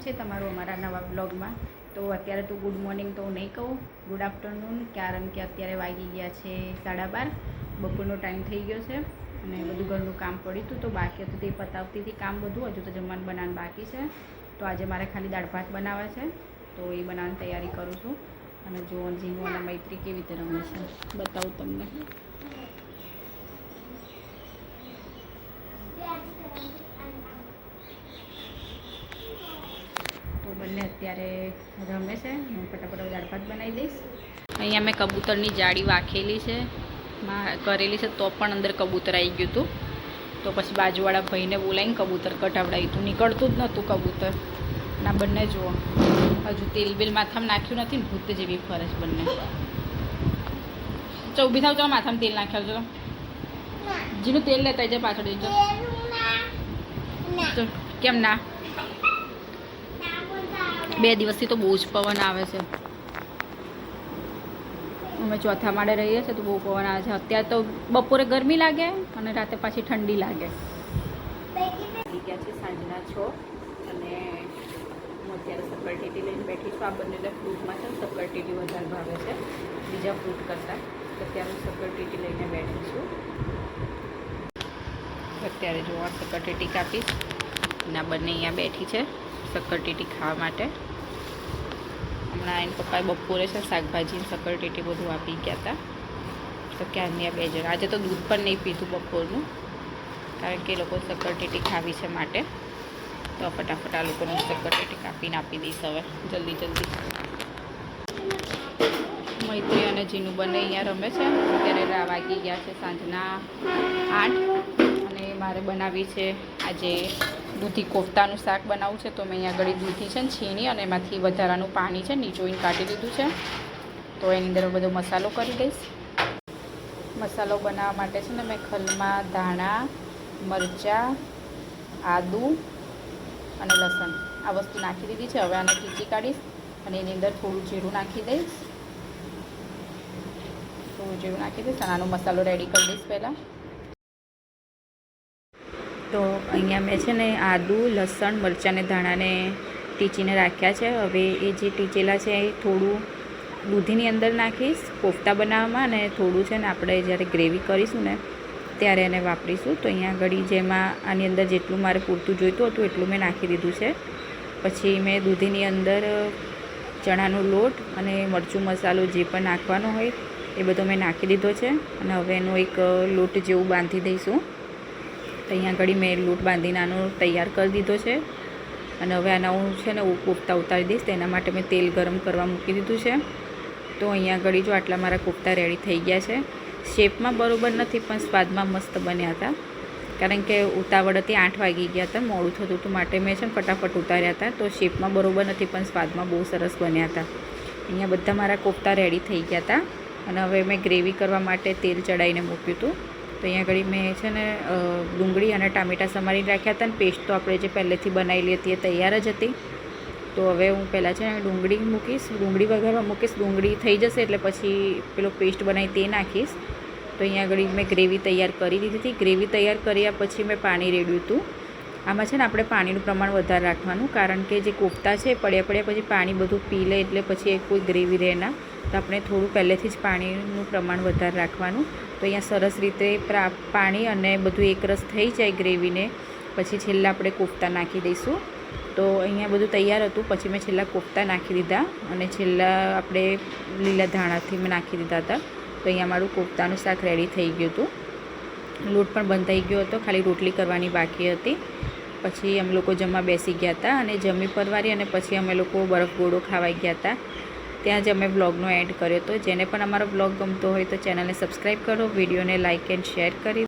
છે તમારું અમારા નવા બ્લોગમાં। તો અત્યારે તો ગુડ મોર્નિંગ તો નહીં કહું, ગુડ આફ્ટરનૂન, કારણ કે અત્યારે વાગી ગયા છે 12:30, બપોરનો ટાઈમ થઈ ગયો છે અને બધું ઘરનું કામ પડ્યું હતું તો બાકી હતું તે પતાવતી હતી કામ બધું, હજુ તો જમવાનું બનાવવાનું બાકી છે। તો આજે મારે ખાલી દાળ ભાત બનાવવા છે તો એ બનાવવાની તૈયારી કરું છું। અને જો જીનુ અને મૈત્રી કેવી રીતે રમે છે બતાવું તમને। તો બંને અત્યારે રમે છે, હું ફટાફટ દાળ ભાત બનાવી દઈશ। અહીંયા મેં કબૂતરની જાળી વાખેલી છે કરેલી છે તો પણ અંદર કબૂતર આવી ગયું હતું, તો પછી બાજુવાળા ભાઈને બોલાવીને કબૂતર કઢાવડાવ્યું હતું, નીકળતું જ નહોતું કબૂતર। ના બંને જુઓ હજુ તેલ બેલ માથામાં નાખ્યું નથી ને ભૂત જેવી ફરે છે બંને। ચો ઊભી થાવ, ચાલો માથામાં તેલ નાખ્યા, ચલો જીનું તેલ લેતા જાય પાછળ જજો। કેમ ના? 2 દિવસથી તો બહુ જ પવન આવે છે, અમે ચોથા માળે રહીએ છીએ તો બહુ પવન આવે છે। અત્યારે તો બપોરે ગરમી લાગે અને રાતે પાછી ઠંડી લાગે। ગયા છે સાંજના 6 અને હું અત્યારે સક્કરટેટી લઈને બેઠી છું। આ બંને ફ્રૂટમાં છે સક્કરટેટી વધારે ભાવે છે બીજા ફ્રૂટ કરતાં, અત્યારે હું સક્કરટેટી લઈને બેઠી છું। અત્યારે જો આ સક્કરટેટી કાપીશ અને આ બંને અહીંયા બેઠી છે સક્કરટેટી ખાવા માટે। હમણાં એના પપ્પાએ બપોરે છે શાકભાજી સક્કરટેટી બધું આપી ગયા હતા, તો ક્યારની આ 2 જણ। આજે તો દૂધ પણ નહીં પીધું બપોરનું, કારણ કે એ લોકો સક્કરટેટી ખાવી છે માટે। તો ફટાફટ આ લોકોને સક્કરટેટી કાપીને આપી દઈશ હવે જલ્દી। મૈત્રી અને જીનુ બંને અહીંયા રમે છે। અત્યારે વાગી ગયા છે સાંજના 8 અને મારે બનાવી છે આજે દૂધી કોફતાનું શાક બનાવવું છે। તો મેં અહીંયા આગળ દૂધી છે ને છીણી અને એમાંથી વધારાનું પાણી છે નીચોઈને કાઢી લીધું છે, તો એની અંદર બધો મસાલો કરી દઈશ। મસાલો બનાવવા માટે છે ને મેં ખલમાં ધાણા, મરચાં, આદુ અને લસણ આ વસ્તુ નાખી દીધી છે। હવે આને ખીચી કાઢીશ અને એની અંદર થોડું જીરું નાખી દઈશ, અને આનો મસાલો રેડી કરી દઈશ પહેલાં। તો અહીંયા મેં છે ને આદુ, લસણ, મરચાં ને ધાણાને ટીચીને રાખ્યા છે। હવે એ જે ટીચેલા છે એ થોડું દૂધીની અંદર નાખીશ કોફતા બનાવવામાં, અને થોડું છે ને આપણે જ્યારે ગ્રેવી કરીશું ને ત્યારે એને વાપરીશું। તો અહીંયા આગળ જેમાં આની અંદર જેટલું મારે પૂરતું જોઈતું હતું એટલું મેં નાખી દીધું છે। પછી મેં દૂધીની અંદર ચણાનો લોટ અને મરચું મસાલો જે પણ નાખવાનો હોય એ બધો મેં નાખી દીધો છે, અને હવે એનો એક લોટ જેવું બાંધી દઈશું। તો અહીંયા આગળ મેં લોટ બાંધીને આનો તૈયાર કરી દીધો છે, અને હવે આના હું છે ને કોફતા ઉતારી દઈશ। તેના માટે મેં તેલ ગરમ કરવા મૂકી દીધું છે। તો અહીંયા આગળ જો આટલા મારા કોફતા રેડી થઈ ગયા છે। શેપમાં બરોબર નથી પણ સ્વાદમાં મસ્ત બન્યા હતા, કારણ કે ઉતાવળ હતી, 8 વાગી ગયા હતા, મોડું થતું હતું માટે મેં છે ને ફટાફટ ઉતાર્યા હતા। તો શેપમાં બરોબર નથી પણ સ્વાદમાં બહુ સરસ બન્યા હતા। અહીંયા બધા મારા કોફતા રેડી થઈ ગયા હતા, અને હવે મેં ગ્રેવી કરવા માટે તેલ ચડાવીને મૂક્યું હતું। તો અહીંયા આગળ મેં છે ને ડુંગળી અને ટામેટાં સમારીને રાખ્યા હતા, અને પેસ્ટ તો આપણે જે પહેલેથી બનાવેલી હતી એ તૈયાર જ હતી। તો હવે હું પહેલાં છે ને ડુંગળી મૂકીશ, ડુંગળી વઘારવા મૂકીશ, ડુંગળી થઈ જશે એટલે પછી પેલો પેસ્ટ બનાવી તે નાખીશ। તો અહીંયા આગળ મેં ગ્રેવી તૈયાર કરી દીધી હતી। ગ્રેવી તૈયાર કર્યા પછી મેં પાણી રેડ્યું હતું। આમાં છે ને આપણે પાણીનું પ્રમાણ વધારે રાખવાનું, કારણ કે જે કોફતા છે પડ્યા પછી પાણી બધું પી લે એટલે પછી એ કોઈ ગ્રેવી રહે ના, તો આપણે થોડું પહેલેથી જ પાણીનું પ્રમાણ વધારે રાખવાનું। તો અહીંયા સરસ રીતે પાણી અને બધું એકરસ થઈ જાય ગ્રેવીને પછી છેલ્લા આપણે કોફતા નાખી દઈશું। તો અહીંયા બધું તૈયાર હતું, પછી મેં છેલ્લા કોફતા નાખી દીધા અને છેલ્લા આપણે લીલા ધાણાથી મેં નાખી દીધા હતા। તો અહીંયા મારું કોફતાનું શાક રેડી થઈ ગયું હતું, લોટ પણ બંધાઈ ગયો હતો, ખાલી રોટલી કરવાની બાકી હતી। પછી અમે લોકો જમવા બેસી ગયા હતા અને જમી પરવારી અને પછી અમે લોકો બરફ ગોળો ખાવાઈ ગયા હતા। ત્યાં જ અમે બ્લોગનો એન્ડ કર્યો હતો। જેને પણ અમારો બ્લોગ ગમતો હોય તો ચેનલને સબસ્ક્રાઈબ કરો, વિડીયોને લાઇક એન્ડ શેર કરી